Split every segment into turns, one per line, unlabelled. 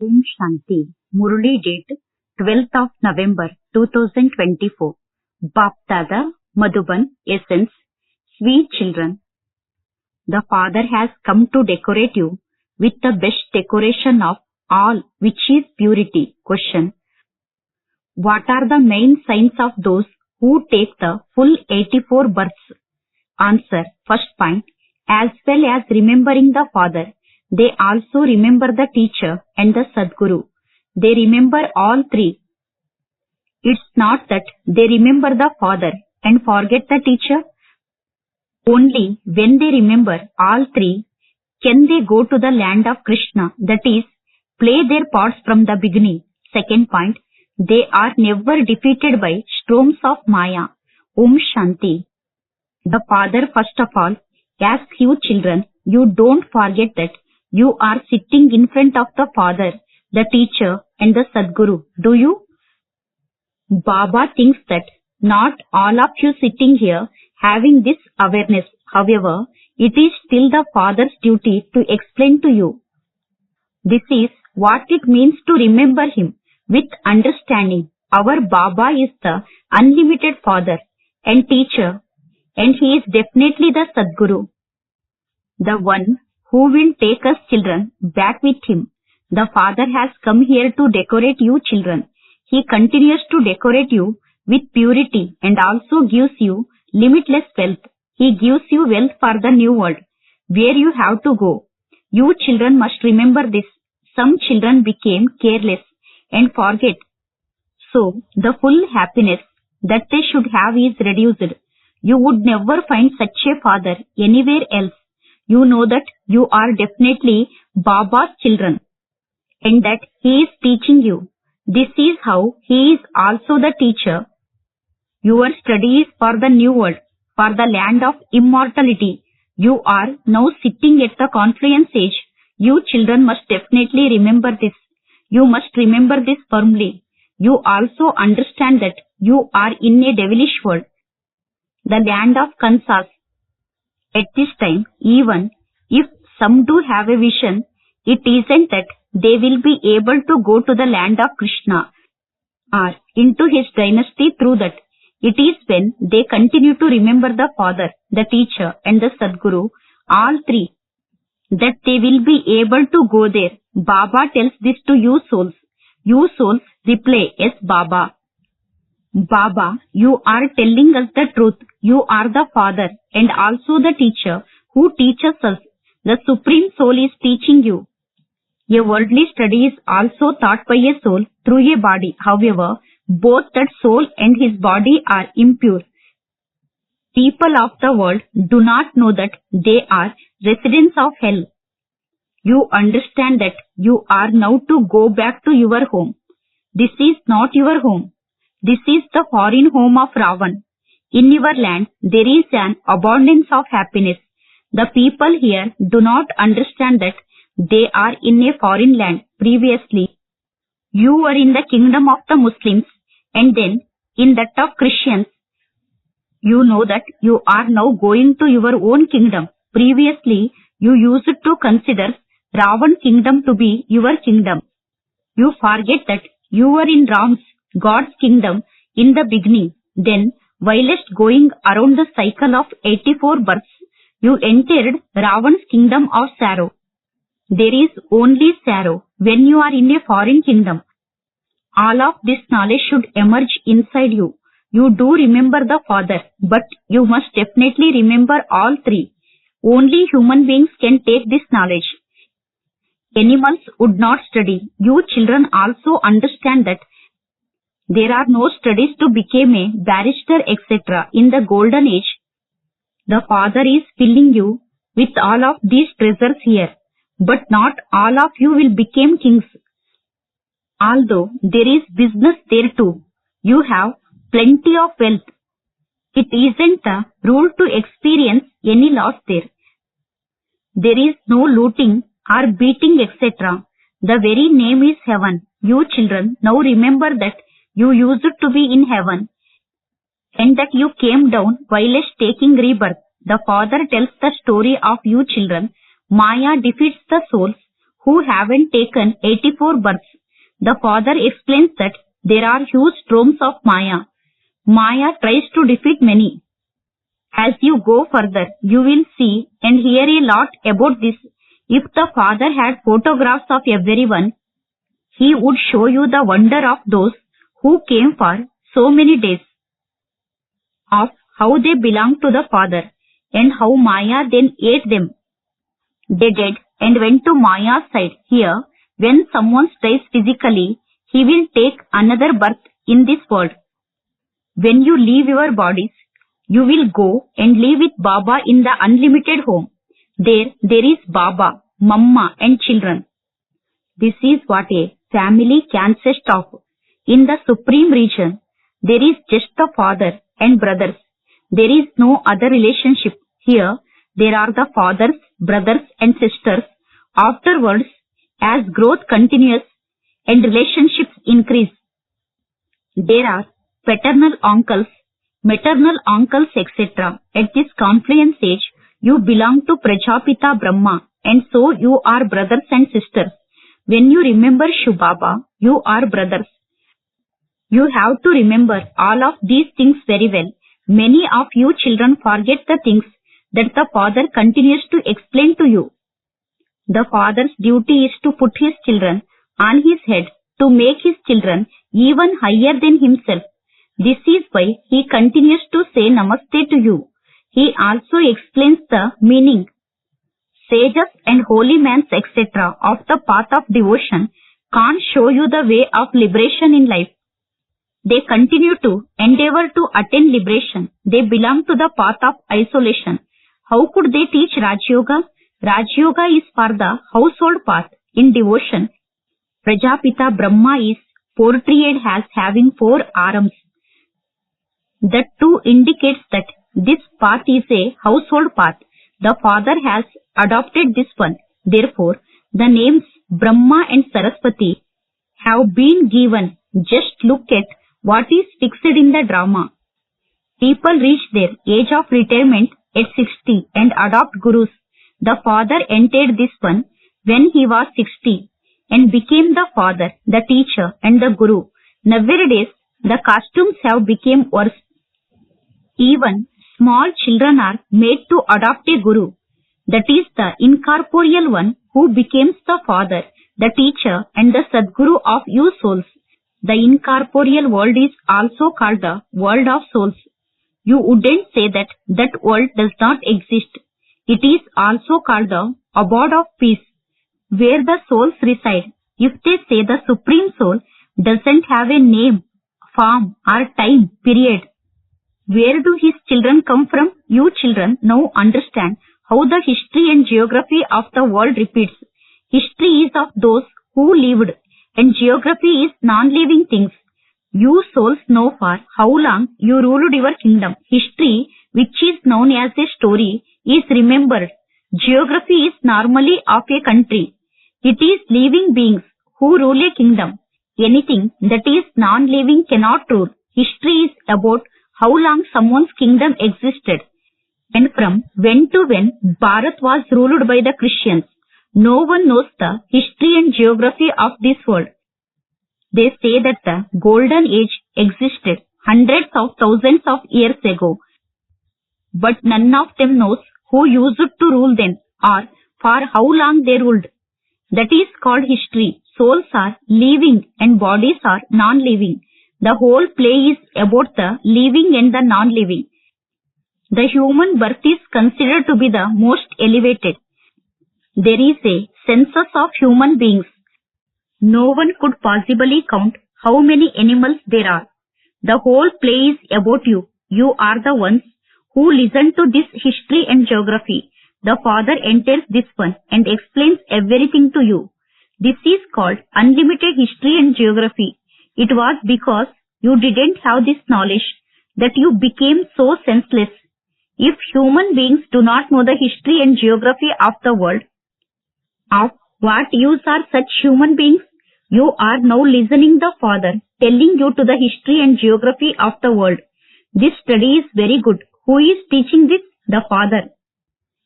Om Shanti. Murli date 12th of November 2024. Bapdada, Madhuban, Essence. Sweet children, the Father has come to decorate you with the best decoration of all, which is purity. Question. What are the main signs of those who take the full 84 births? Answer. First point. As well as remembering the Father, they also remember the teacher and the Sadguru. They remember all three. It's not that they remember the Father and forget the teacher. Only when they remember all three can they go to the land of Krishna, that is, play their parts from the beginning. Second point. They are never defeated by storms of Maya. Om Shanti. The Father first of all asks you children, you don't forget that you are sitting in front of the Father, the teacher and the Sadguru, do you? Baba thinks that not all of you sitting here having this awareness. However, it is still the Father's duty to explain to you. This is what it means to remember Him with understanding. Our Baba is the unlimited Father and teacher, and He is definitely the Sadguru, the one who will take us children back with Him. The Father has come here to decorate you children. He continues to decorate you with purity and also gives you limitless wealth. He gives you wealth for the new world, where you have to go. You children must remember this. Some children became careless and forget. So, the full happiness that they should have is reduced. You would never find such a Father anywhere else. You know that you are definitely Baba's children and that He is teaching you. This is how He is also the teacher. Your study is for the new world, for the land of immortality. You are now sitting at the confluence age. You children must definitely remember this. You must remember this firmly. You also understand that you are in a devilish world, the land of Kansas. At this time, even if some do have a vision, it isn't that they will be able to go to the land of Krishna or into his dynasty through that. It is when they continue to remember the Father, the teacher and the Sadguru, all three, that they will be able to go there. Baba tells this to you souls. You souls reply, yes Baba. Baba, you are telling us the truth. You are the Father and also the teacher who teaches us. The Supreme Soul is teaching you. A worldly study is also taught by a soul through a body. However, both that soul and his body are impure. People of the world do not know that they are residents of hell. You understand that you are now to go back to your home. This is not your home. This is the foreign home of Ravan. In your land, there is an abundance of happiness. The people here do not understand that they are in a foreign land. Previously, you were in the kingdom of the Muslims and then in that of Christians. You know that you are now going to your own kingdom. Previously, you used to consider Ravan's kingdom to be your kingdom. You forget that you were in Ram's, God's kingdom in the beginning. Then, whilst going around the cycle of 84 births, you entered Ravan's kingdom of sorrow. There is only sorrow when you are in a foreign kingdom. All of this knowledge should emerge inside you. You do remember the Father, but you must definitely remember all three. Only human beings can take this knowledge. Animals would not study. You children also understand that there are no studies to become a barrister, etc. in the golden age. The Father is filling you with all of these treasures here, but not all of you will become kings. Although there is business there too, you have plenty of wealth. It isn't the rule to experience any loss there. There is no looting or beating, etc. The very name is heaven. You children now remember that you used to be in heaven and that you came down whilst taking rebirth. The Father tells the story of you children. Maya defeats the souls who haven't taken 84 births. The father explains that there are huge storms of Maya. Maya tries to defeat many. As you go further, you will see and hear a lot about this. If the father had photographs of everyone, he would show you the wonder of those who came for so many days, of how they belonged to the father, and how Maya then ate them. They did and went to Maya's side. Here, when someone dies physically, he will take another birth in this world. When you leave your bodies, you will go and live with Baba in the unlimited home. There is Baba, Mamma and children. This is what a family consists of. In the supreme region, there is just the father and brothers. There is no other relationship. Here, there are the fathers, brothers and sisters. Afterwards, as growth continues and relationships increase, there are paternal uncles, maternal uncles, etc. At this confluence age, you belong to Prajapita Brahma, and so you are brothers and sisters. When you remember Shiv Baba, you are brothers. You have to remember all of these things very well. Many of you children forget the things that the father continues to explain to you. The father's duty is to put his children on his head, to make his children even higher than himself. This is why he continues to say Namaste to you. He also explains the meaning. Sages and holy men, etc. of the path of devotion can't show you the way of liberation in life. They continue to endeavor to attain liberation. They belong to the path of isolation. How could they teach Raj Yoga? Raj Yoga is for the household path. In devotion, Prajapita Brahma is portrayed as having 4 arms. That too indicates that this path is a household path. The father has adopted this one. Therefore, the names Brahma and Saraswati have been given. Just look at what is fixed in the drama. People reach their age of retirement at 60 and adopt gurus. The father entered this one when he was 60 and became the father, the teacher and the guru. Nowadays, the costumes have become worse. Even small children are made to adopt a guru. That is the incorporeal one who becomes the father, the teacher and the Sadguru of you souls. The incorporeal world is also called the world of souls. You wouldn't say that that world does not exist. It is also called the abode of peace, where the souls reside. If they say the Supreme Soul doesn't have a name, form or time period, where do his children come from? You children now understand how the history and geography of the world repeats. History is of those who lived, and geography is non-living things. You souls know for how long you ruled your kingdom. History, which is known as a story, is remembered. Geography is normally of a country. It is living beings who rule a kingdom. Anything that is non-living cannot rule. History is about how long someone's kingdom existed, and from when to when Bharat was ruled by the Christians. No one knows the history and geography of this world. They say that the golden age existed hundreds of thousands of years ago, but none of them knows who used to rule them or for how long they ruled. That is called history. Souls are living and bodies are non-living. The whole play is about the living and the non-living. The human birth is considered to be the most elevated. There is a census of human beings. No one could possibly count how many animals there are. The whole play is about you. You are the ones who listen to this history and geography. The father enters this one and explains everything to you. This is called unlimited history and geography. It was because you didn't have this knowledge that you became so senseless. If human beings do not know the history and geography of the world, of what use are such human beings? You are now listening the Father telling you to the history and geography of the world. This study is very good. Who is teaching this? The Father.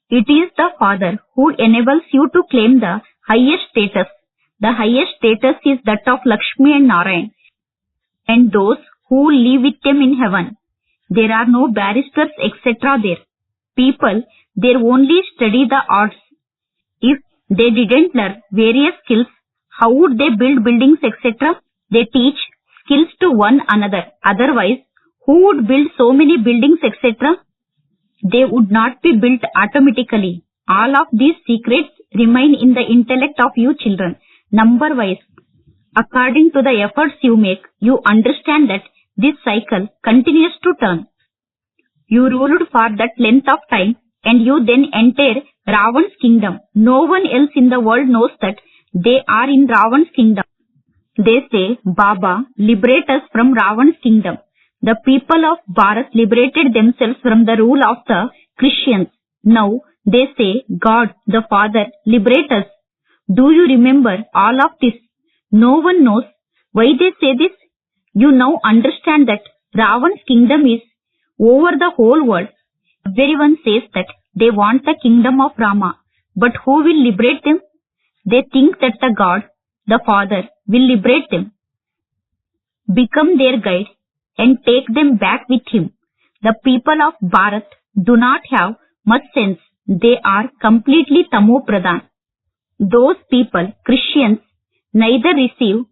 It is the Father who enables you to claim the highest status. The highest status is that of Lakshmi and Narayan, and those who live with them in heaven. There are no barristers, etc. there. People there only study the arts. If they didn't learn various skills, how would they build buildings, etc.? They teach skills to one another. Otherwise, who would build so many buildings, etc.? They would not be built automatically. All of these secrets remain in the intellect of you children, number-wise. According to the efforts you make, you understand that this cycle continues to turn. You ruled for that length of time, and you then enter Ravan's kingdom. No one else in the world knows that they are in Ravan's kingdom. They say, Baba, liberate us from Ravan's kingdom. The people of Bharat liberated themselves from the rule of the Christians. Now they say, God, the Father, liberate us. Do you remember all of this? No one knows why they say this. You now understand that Ravan's kingdom is over the whole world. Everyone says that they want the kingdom of Rama, but who will liberate them? They think that the God, the Father, will liberate them, become their guide, and take them back with him. The people of Bharat do not have much sense. They are completely Tamo Pradhan. Those people, Christians, neither receive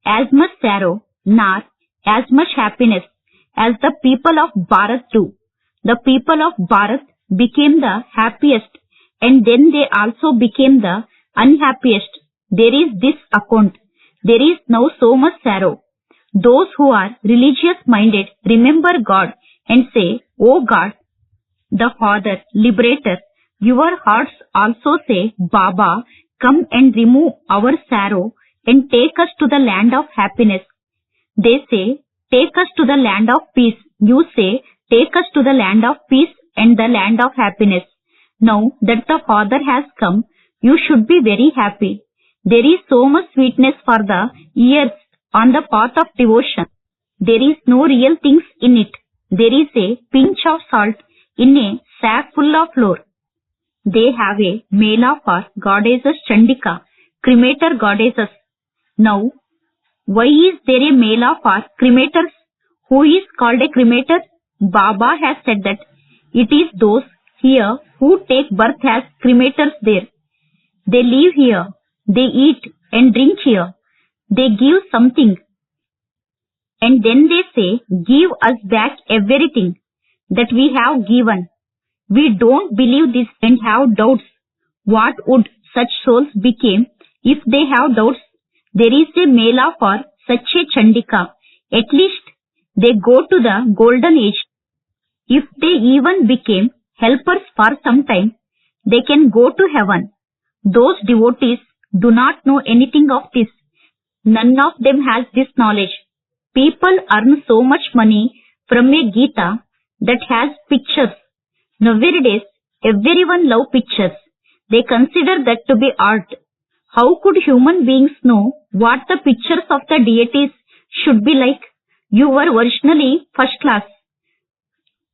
as much sorrow nor as much happiness as the people of Bharat do. The people of Bharat became the happiest, and then they also became the unhappiest. There is this account. There is now so much sorrow. Those who are religious-minded remember God and say, O God, the Father, Liberator, your hearts also say, Baba, come and remove our sorrow and take us to the land of happiness. They say, take us to the land of peace. You say, take us to the land of peace and the land of happiness. Now that the Father has come, you should be very happy. There is so much sweetness for the ears on the path of devotion. There is no real things in it. There is a pinch of salt in a sack full of flour. They have a mela for goddesses Chandika, cremator goddesses. Now, why is there a mela for cremators? Who is called a cremator? Baba has said that it is those here who take birth as cremators there. They live here. They eat and drink here. They give something, and then they say, give us back everything that we have given. We don't believe this and have doubts. What would such souls become if they have doubts? There is a mela for such a Chandika. At least they go to the golden age. If they even became helpers for some time, they can go to heaven. Those devotees do not know anything of this. None of them has this knowledge. People earn so much money from a Gita that has pictures. Nowadays, everyone loves pictures. They consider that to be art. How could human beings know what the pictures of the deities should be like? You were originally first class.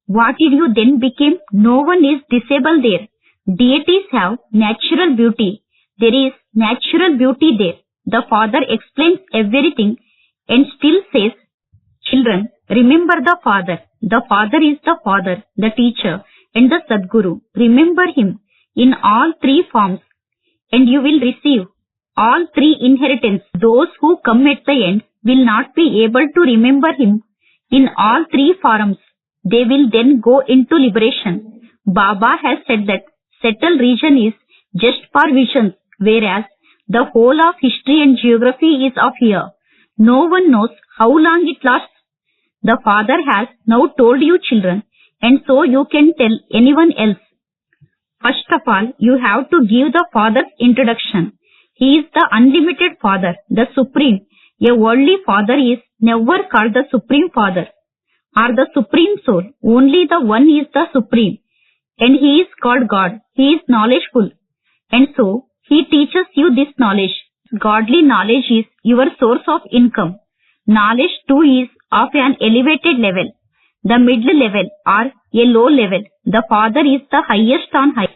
What did you then become? No one is disabled there. Deities have natural beauty. There is natural beauty there. The Father explains everything and still says, children, remember the Father. The Father is the Father, the Teacher, and the Sadguru. Remember Him in all three forms, and you will receive all three inheritance. Those who come at the end will not be able to remember Him in all three forms. They will then go into liberation. Baba has said that settled region is just for visions, whereas the whole of history and geography is of here. No one knows how long it lasts. The Father has now told you children, and so you can tell anyone else. First of all, you have to give the Father's introduction. He is the unlimited Father, the Supreme. A worldly Father is never called the Supreme Father or the Supreme Soul. Only the One is the Supreme, and He is called God. He is knowledgeful, and so He teaches you this knowledge. Godly knowledge is your source of income. Knowledge too is of an elevated level, the middle level or a low level. The Father is the highest on high.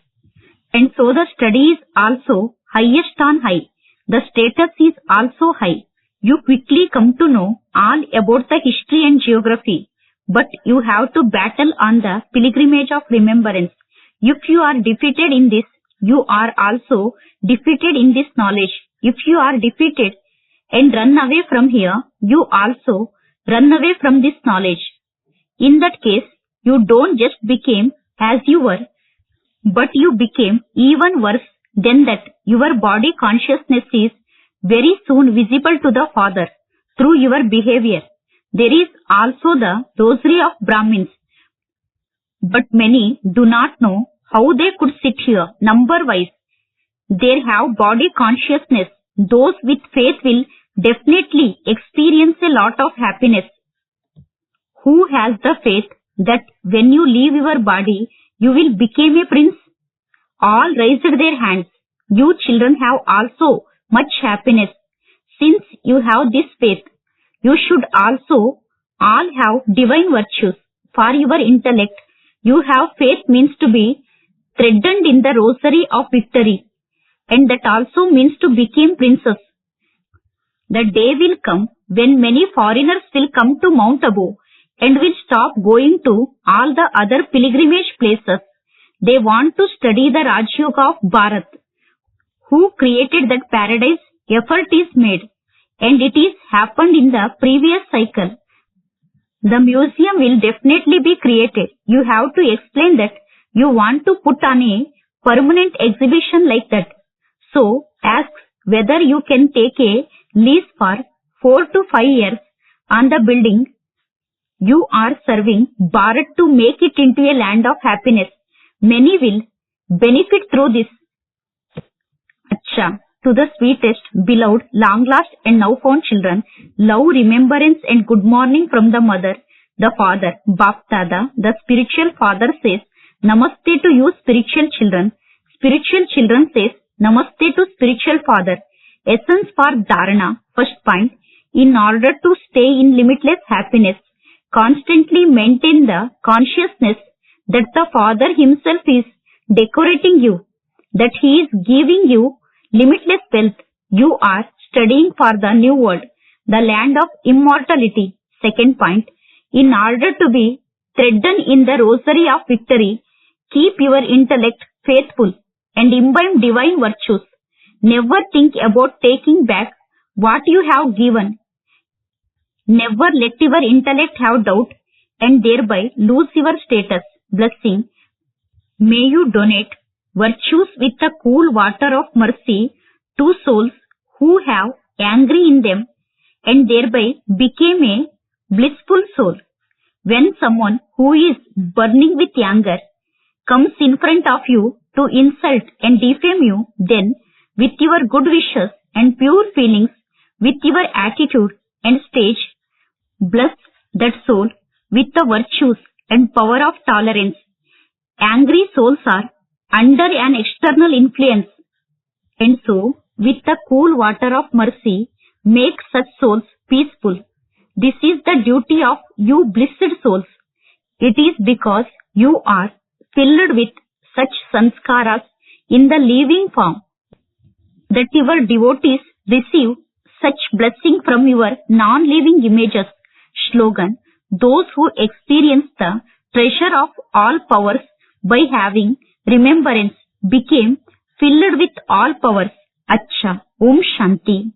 And so the study is also highest on high. The status is also high. You quickly come to know all about the history and geography, but you have to battle on the pilgrimage of remembrance. If you are defeated in this, you are also defeated in this knowledge. If you are defeated and run away from here, you also run away from this knowledge. In that case, you don't just become as you were, but you became even worse than that. Your body consciousness is very soon visible to the Father through your behavior. There is also the rosary of Brahmins, but many do not know how they could sit here number-wise. They have body consciousness. Those with faith will definitely experience a lot of happiness. Who has the faith that when you leave your body, you will become a prince? All raised their hands. You children have also much happiness. Since you have this faith, you should also all have divine virtues. For your intellect, you have faith means to be threatened in the rosary of victory, and that also means to become princes. The day will come when many foreigners will come to Mount Abu and will stop going to all the other pilgrimage places. They want to study the Raj Yoga of Bharat. Who created that paradise? Effort is made, and it is happened in the previous cycle. The museum will definitely be created. You have to explain that you want to put on a permanent exhibition like that. So, ask whether you can take a lease for 4 to 5 years on the building. You are serving Bharat to make it into a land of happiness. Many will benefit through this. Acha, to the sweetest, beloved, long lost and now found children, love, remembrance and good morning from the mother, the father, Bap Dada. The spiritual father says, Namaste to you spiritual children. Spiritual children says, Namaste to spiritual father. Essence for Dharana. First point, in order to stay in limitless happiness, constantly maintain the consciousness that the Father himself is decorating you, that he is giving you limitless wealth. You are studying for the new world, the land of immortality. Second point, in order to be threatened in the rosary of victory, keep your intellect faithful and imbibe divine virtues. Never think about taking back what you have given. Never let your intellect have doubt and thereby lose your status. Blessing. May you donate virtues with the cool water of mercy to souls who have anger in them and thereby became a blissful soul. When someone who is burning with anger comes in front of you to insult and defame you, then with your good wishes and pure feelings, with your attitude and stage, bless that soul with the virtues and power of tolerance. Angry souls are under an external influence, and so, with the cool water of mercy, make such souls peaceful. This is the duty of you blessed souls. It is because you are filled with such sanskaras in the living form that your devotees receive such blessing from your non-living images. Slogan, those who experience the treasure of all powers by having remembrance became filled with all powers. Acha, Om Shanti.